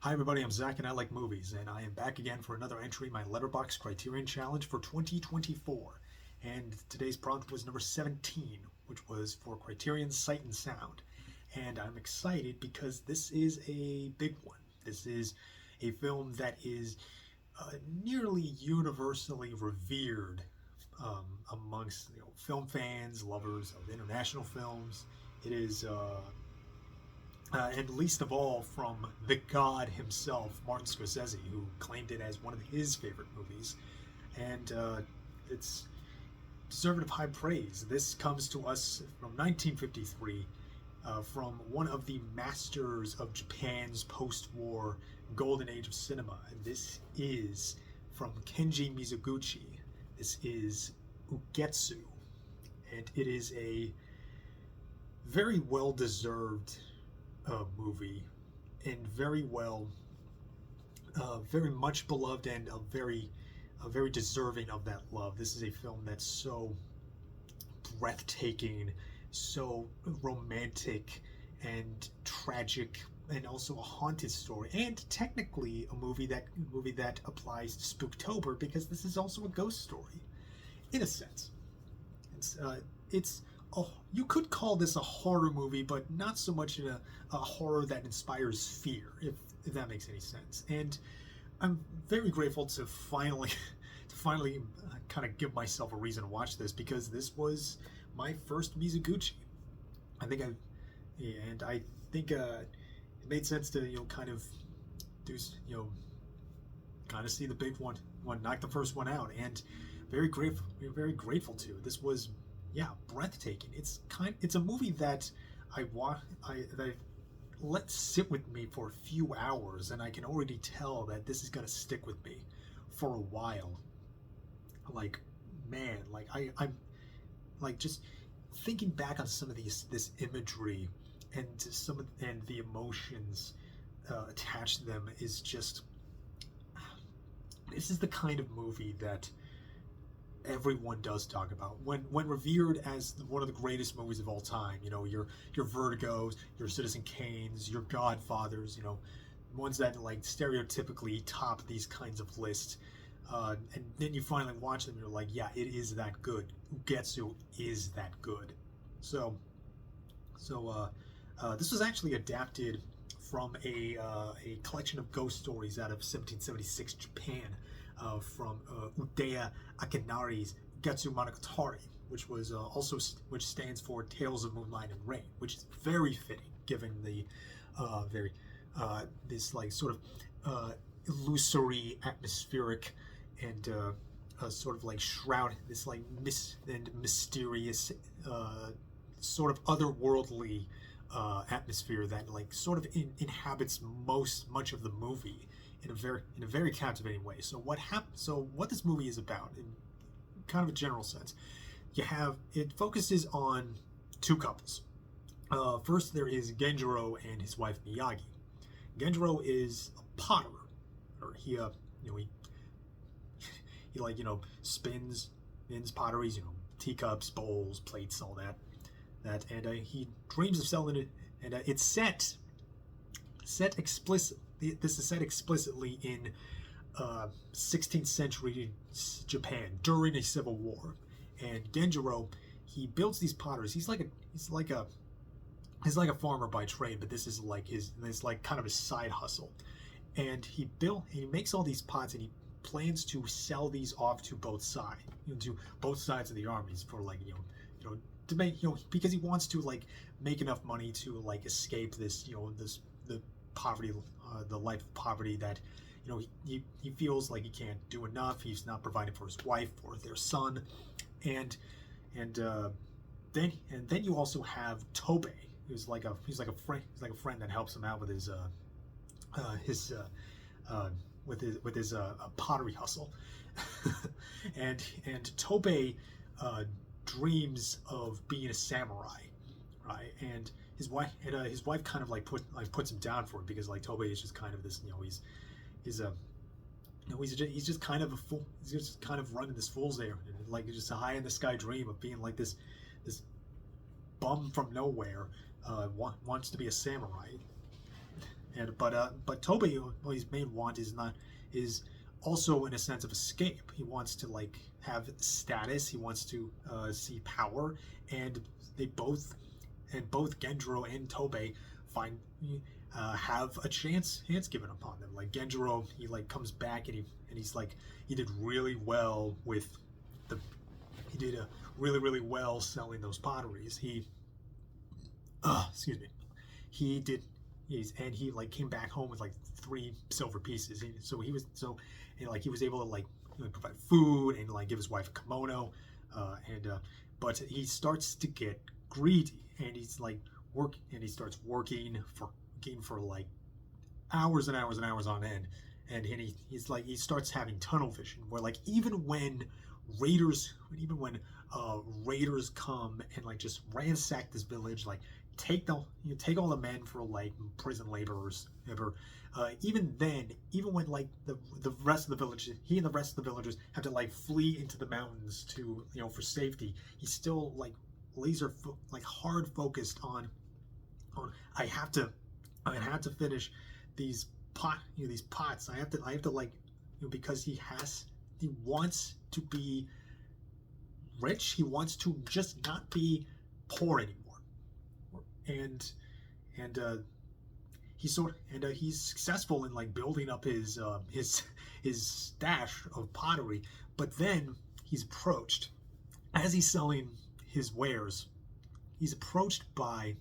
Hi everybody, I'm Zach and I like movies, and I am back again for another entry in my Letterboxd Criterion Challenge for 2024. And today's prompt was number 17, which was for Criterion Sight and Sound. And I'm excited because this is a big one. This is a film that is nearly universally revered amongst film fans, lovers of international films. It is and least of all from the god himself, Martin Scorsese, who claimed it as one of his favorite movies. And it's deserving of high praise. This comes to us from 1953, from one of the masters of Japan's post-war golden age of cinema. And this is from Kenji Mizoguchi. This is Ugetsu. And it is a very well-deserved movie, and very much beloved, and very deserving of that love. This is a film that's so breathtaking, so romantic and tragic, and also a haunted story, and technically a movie that applies to Spooktober, because this is also a ghost story, in a sense. It's you could call this a horror movie, but not so much a horror that inspires fear, if that makes any sense. And I'm very grateful to finally kind of give myself a reason to watch this, because this was my first Mizoguchi. I think it made sense to kind of do kind of see the big one knock the first one out, and very grateful to. This was breathtaking. It's a movie that I let sit with me for a few hours, and I can already tell that this is gonna stick with me for a while. Like, man, I'm just thinking back on some of this imagery and and the emotions attached to them is just. This is the kind of movie that everyone does talk about when revered as one of the greatest movies of all time. Your Vertigos, your Citizen Kanes, your Godfathers. Ones that stereotypically top these kinds of lists. And then you finally watch them, and you're like, yeah, it is that good. Ugetsu is that good. So this was actually adapted from a collection of ghost stories out of 1776 Japan, from Ueda Akinari's Ugetsu Monogatari, which stands for Tales of Moonlight and Rain, which is very fitting given the this sort of illusory, atmospheric, and sort of shroud, this and mysterious, sort of otherworldly atmosphere that sort of inhabits much of the movie in a very captivating way. So what this movie is about, in kind of a general sense, it focuses on two couples. First, there is Genjiro and his wife Miyagi. Genjiro is a potter, or he spins potteries, teacups, bowls, plates, all that, and he dreams of selling it, and it's set explicit. This is set explicitly in 16th century Japan during a civil war, and Genjiro, he builds these potteries. He's like a farmer by trade, but this is kind of his side hustle, and he makes all these pots, and he plans to sell these off to both sides of the armies for to make because he wants to make enough money to escape the poverty, the life of poverty that he feels like he can't do enough. He's not providing for his wife or their son, and then you also have Tobe, who's like a friend that helps him out with his pottery hustle. and Tobe dreams of being a samurai, right? And his wife kind of puts him down for it, because Tobe is just kind of this, he's just kind of a fool. He's just kind of running this fool's errand, and just a high in the sky dream of being this bum from nowhere, wants to be a samurai. but Tobey, well, his main want is also in a sense of escape. He wants to like have status. He wants to see power, and they both Genjiro and Tobey find have a chance given upon them. Like Genjiro, he like comes back and he's like he did really well with he did really well selling those potteries. Excuse me. He did and he like came back home with like 3 silver pieces. He was able to like provide food and like give his wife a kimono, but he starts to get greedy and he's like he starts working for like hours and hours and hours on end, and he starts having tunnel vision where like even when raiders come and like just ransack this village, like take all the men for like prison laborers, even when like the rest of the village, he and the rest of the villagers have to like flee into the mountains to for safety, he's still like hard focused on I have to finish these pots. I have to like because he wants to be rich. He wants to just not be poor anymore. And he's successful in like building up his stash of pottery, but then he's approached as he's selling his wares. He's approached by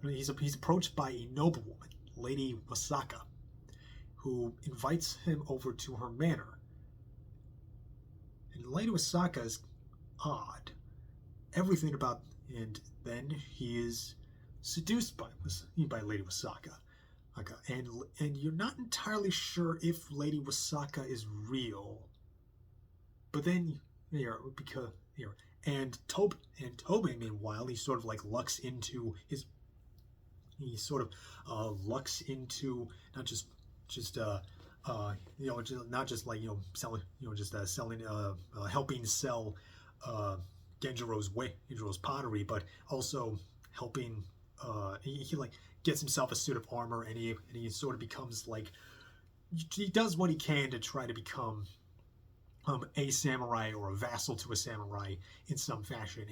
he's approached by a noblewoman, Lady Wasaka, who invites him over to her manor. And Lady Wasaka is odd. And then he is seduced by Lady Wasaka. And you're not entirely sure if Lady Wasaka is real. But then Tobey, meanwhile, he sort of like lucks into not just selling helping sell Genjiro's pottery, but also helping he like gets himself a suit of armor, and he sort of becomes like he does what he can to try to become a samurai or a vassal to a samurai in some fashion,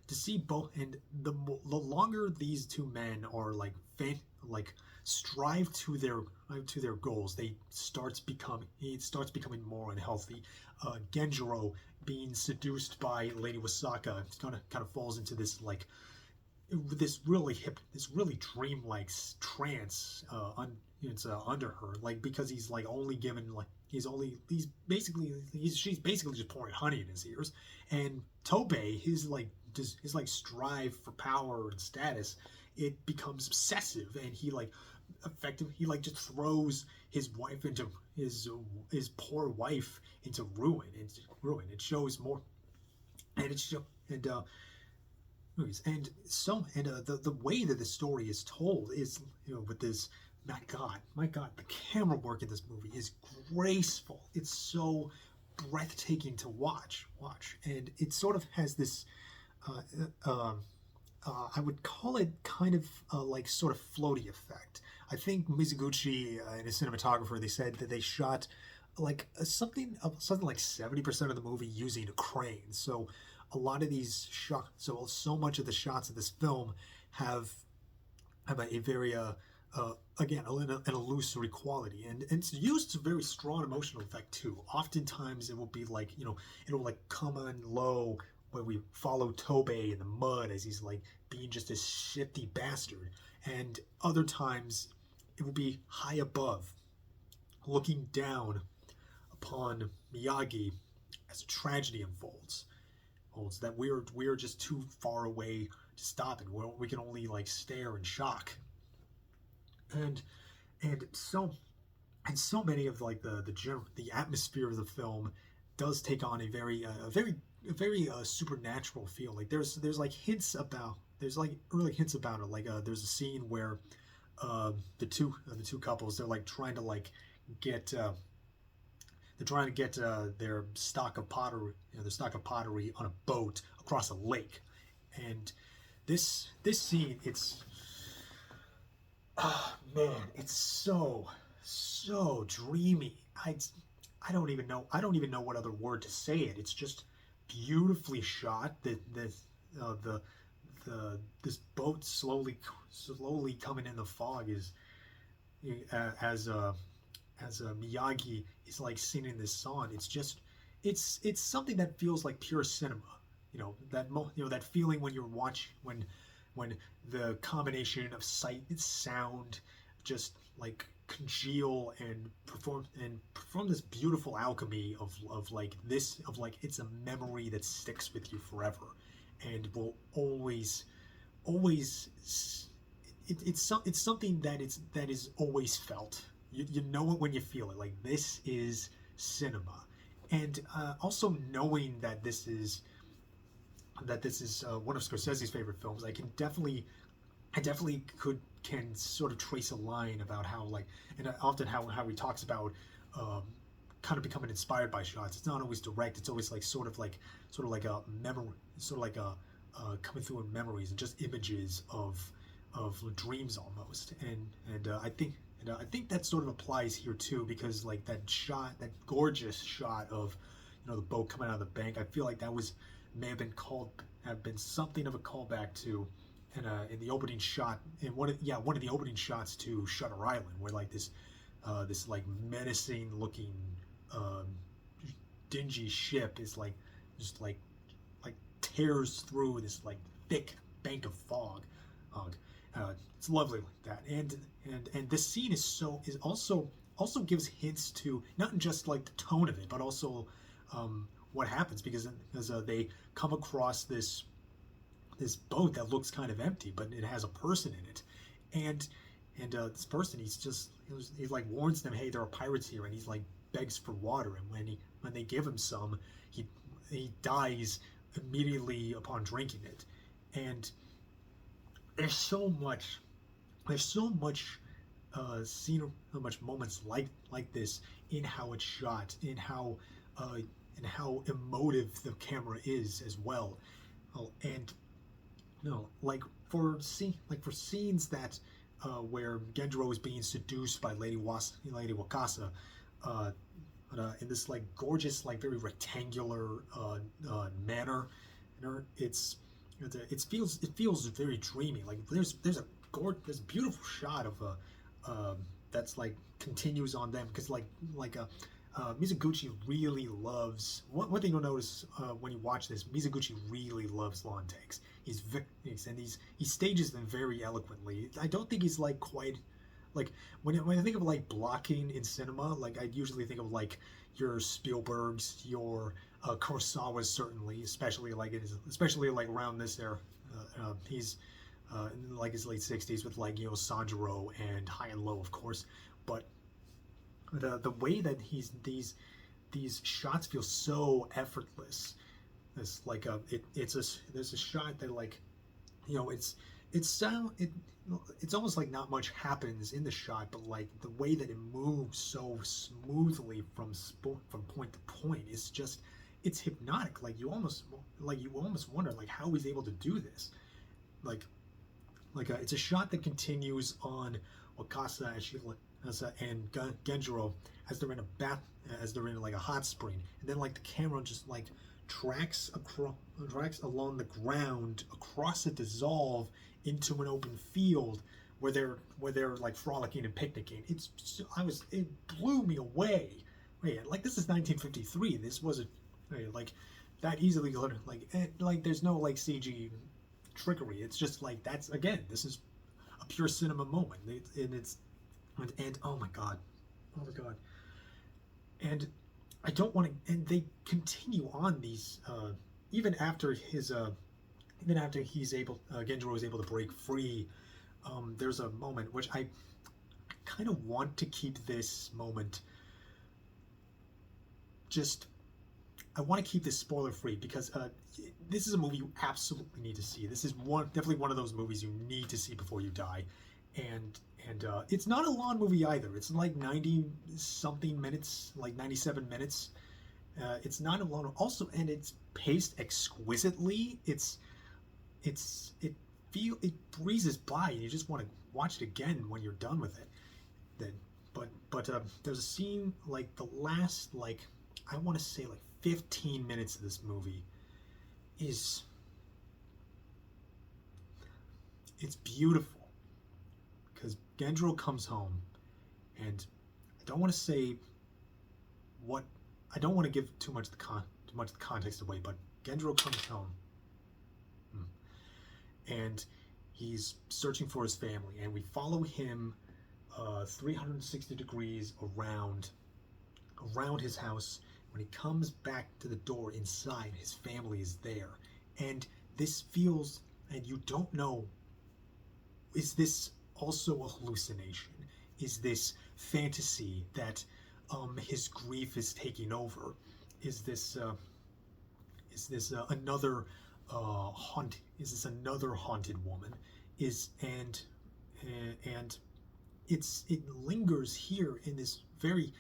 to see both, and the longer these two men are like strive to their goals, it starts becoming more unhealthy. Genjiro being seduced by Lady Wasaka kind of falls into this like this really dreamlike trance under her, like because he's like only given like she's basically just pouring honey in his ears, and Tobey his strive for power and status, it becomes obsessive, and he just throws his wife into his poor wife into ruin. It shows more, and the way that the story is told is with this. My God, the camera work in this movie is graceful. It's so breathtaking to watch, and it sort of has this. I would call it kind of like sort of floaty effect. I think Mizoguchi and his cinematographer, they said that they shot like something like 70% of the movie using a crane. So a lot of these shots, so much of the shots of this film have a very again an illusory quality, and it's used a very strong emotional effect too. Oftentimes it will be like it'll like come on low when we follow Tobey in the mud as he's like being just a shifty bastard, and other times it will be high above, looking down upon Miyagi as a tragedy unfolds that we're just too far away to stop it. We can only like stare in shock, and so many of like the atmosphere of the film does take on a very supernatural feel. Like there's like hints about it. Like there's a scene where the two couples, they're like trying to like get their stock of pottery on a boat across a lake, and this scene, it's Oh man, it's so dreamy. I don't even know. I don't even know what other word to say it. It's just beautifully shot. The this boat slowly coming in the fog is as Miyagi is like singing this song. It's just it's something that feels like pure cinema. That feeling when you're when the combination of sight and sound just like congeal and perform this beautiful alchemy of like it's a memory that sticks with you forever and will always it's something that is always felt. You know it when you feel it. Like this is cinema, and also knowing that this is one of Scorsese's favorite films, I definitely can sort of trace a line about how like, and often how he talks about um, kind of becoming inspired by shots. It's not always direct. It's always like sort of like a memory, sort of like a coming through in memories and just images of dreams almost. And I think that sort of applies here too, because like that gorgeous shot of the boat coming out of the bank. I feel like that was may have been something of a callback to in the opening shot in one of the opening shots to Shutter Island, where like this like menacing looking um, dingy ship is like just like tears through this like thick bank of fog. It's lovely like that, and this scene is also gives hints to not just like the tone of it, but also what happens because they come across this boat that looks kind of empty, but it has a person in it, and this person he like warns them, hey, there are pirates here, and he's like begs for water, and when they give him some, he dies immediately upon drinking it, and there's so much scene, so much moments like this in how it's shot, in how emotive the camera is as well. And like for scenes that where Genjiro is being seduced by Lady Wakasa, uh, in this like gorgeous, like very rectangular manner, it feels very dreamy. Like there's a beautiful shot of that's like continues on them, because Mizoguchi really loves one thing you'll notice when you watch this. Mizoguchi really loves lawn takes. He stages them very eloquently. I don't think he's like quite like when I think of like blocking in cinema, like I usually think of like your Spielbergs, your Kurosawas, certainly, especially like around this era. He's in like his late 60s with like Sanjuro and High and Low, of course, but the way that these shots feel so effortless. It's like there's a shot that like it's almost like not much happens in the shot, but like the way that it moves so smoothly from point to point is just, it's hypnotic. Like you almost wonder like how he's able to do this. It's a shot that continues on Wakasa and Genjiro as they're in like a hot spring, and then like the camera just like tracks along the ground across a dissolve into an open field where they're like frolicking and picnicking. It blew me away. Man, like this is 1953. This wasn't like that easily like there's no like CG trickery. It's just like this is a pure cinema moment. And oh my god, and I don't want to. And they continue on these even after Genjiro is able to break free. There's a moment which I kind of want to keep this moment. I want to keep this spoiler free because this is a movie you absolutely need to see. This is definitely one of those movies you need to see before you die, and it's not a long movie either. It's like 90 something minutes, like 97 minutes. It's not a long. Also, and it's paced exquisitely. It breezes by, and you just want to watch it again when you're done with it. Then, but there's a scene like the last like I want to say like 15 minutes of this movie is it's beautiful because Genjiro comes home, and I don't want to say what I don't want to give too much of the context away, but Genjiro comes home, and he's searching for his family, and we follow him 360 degrees around his house. When he comes back to the door inside, his family is there, and this feels, and you don't know, is this also a hallucination? Is this fantasy that his grief is taking over? Is this another Is this another haunted woman? And it lingers here in this very,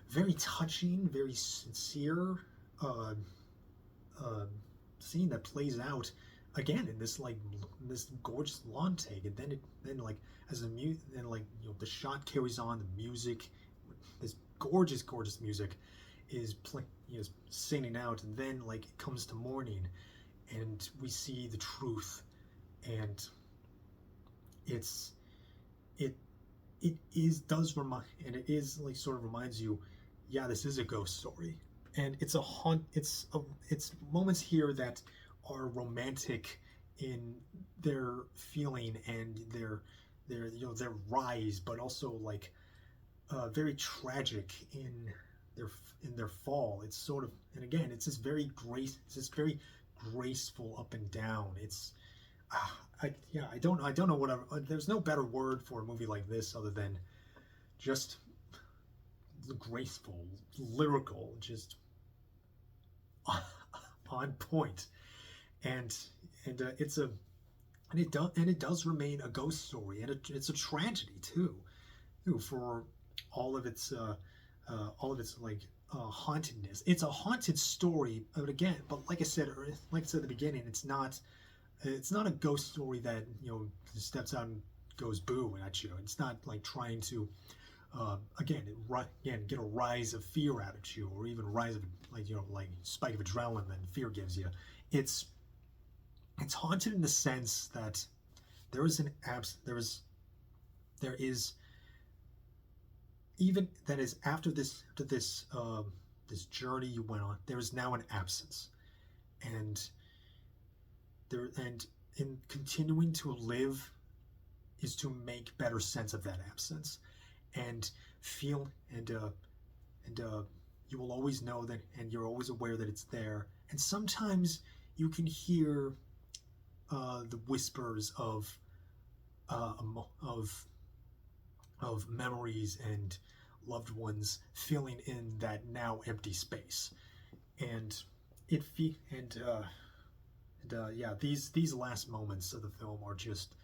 very touching, very sincere scene that plays out again in this this gorgeous lawn take, and then like as the shot carries on, the music, this gorgeous music is singing out, and then like it comes to morning, and we see the truth, and it is like sort of reminds you, yeah, this is a ghost story, and it's moments here that are romantic in their feeling and their rise, but also like very tragic in their fall. It's sort of, and again, it's this very graceful up and down. It's I don't know what there's no better word for a movie like this other than just graceful, lyrical, just on point. And it does remain a ghost story, and it's a tragedy too, for all of its like hauntedness. It's a haunted story, but like I said at the beginning, it's not a ghost story that steps out and goes boo at you. It's not like trying to get a rise of fear out at you, or even rise of like spike of adrenaline that fear gives you. It's haunted in the sense that there is even that is after this journey you went on, there is now an absence, and in continuing to live is to make better sense of that absence, and feel and you will always know that, and you're always aware that it's there, and sometimes you can hear the whispers of memories and loved ones filling in that now empty space, and these last moments of the film are just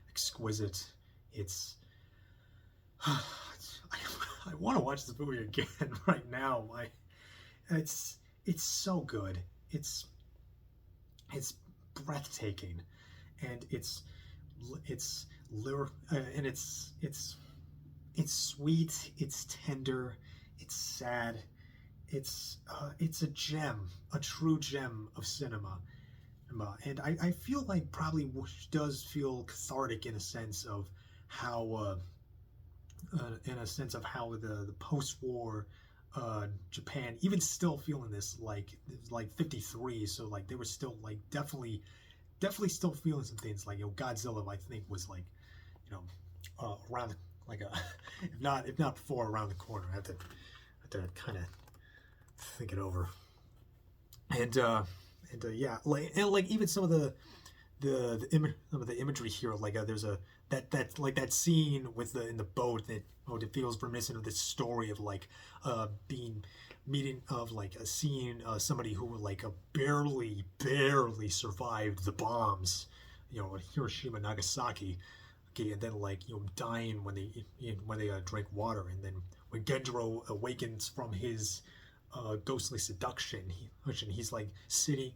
exquisite. It's I want to watch this movie again right now. It's so good. It's breathtaking, and it's sweet, it's tender, it's sad, it's a gem, a true gem of cinema, and I feel like probably does feel cathartic in a sense of how the post-war Japan, even still feeling this like 53, so like they were still like definitely still feeling some things, like Godzilla I think was like around like a if not before, around the corner. I have to kind of think it over, and even some of the imagery here, like there's that scene with in the boat that it feels reminiscent of this story of like seeing somebody who like barely survived the bombs, Hiroshima, Nagasaki, okay, and then like dying when they drank water, and then when Genjiro awakens from his ghostly seduction, he's like sitting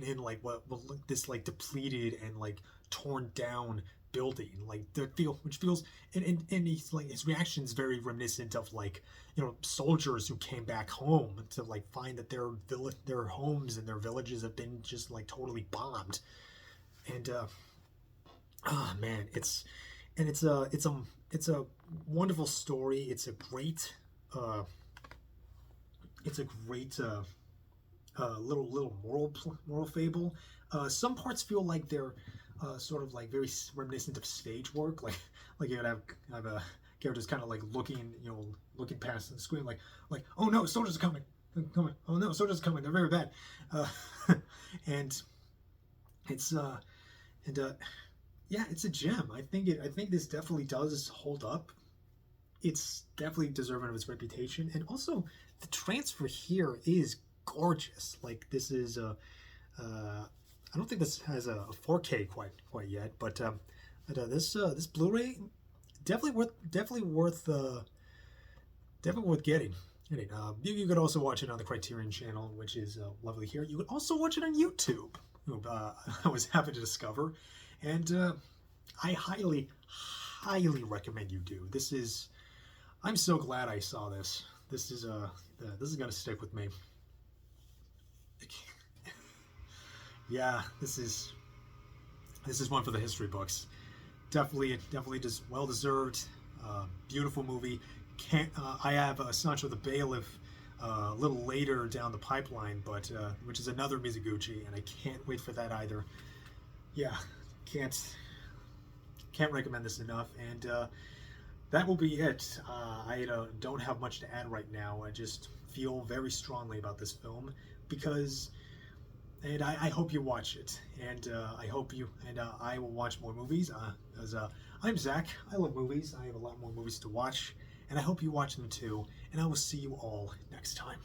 in like this like depleted and like torn down building, like which feels, and he's like his reaction's very reminiscent of like soldiers who came back home to like find that their homes and their villages have been just like totally bombed, and man, it's a wonderful story. It's a great little moral fable. Some parts feel like they're sort of like very reminiscent of stage work, like you would have characters kind of like looking past the screen, like oh no, soldiers are coming, oh no, soldiers are coming, they're very bad, and it's yeah, it's a gem. I think this definitely does hold up. It's definitely deserving of its reputation, and also the transfer here is gorgeous. Like this is I don't think this has a 4K quite yet, but this Blu-ray definitely worth getting. You could also watch it on the Criterion channel, which is lovely here. You could also watch it on YouTube. I was happy to discover, and I highly recommend you do. I'm so glad I saw this. This is gonna stick with me. Yeah, this is one for the history books. Definitely just well deserved. Beautiful movie. I have Sancho the Bailiff a little later down the pipeline, but which is another Mizoguchi, and I can't wait for that either. Yeah, can't recommend this enough, and that will be it. I don't have much to add right now. I just feel very strongly about this film because. And I hope you watch it, and I hope you and I will watch more movies. As I'm Zach, I love movies. I have a lot more movies to watch, and I hope you watch them too. And I will see you all next time.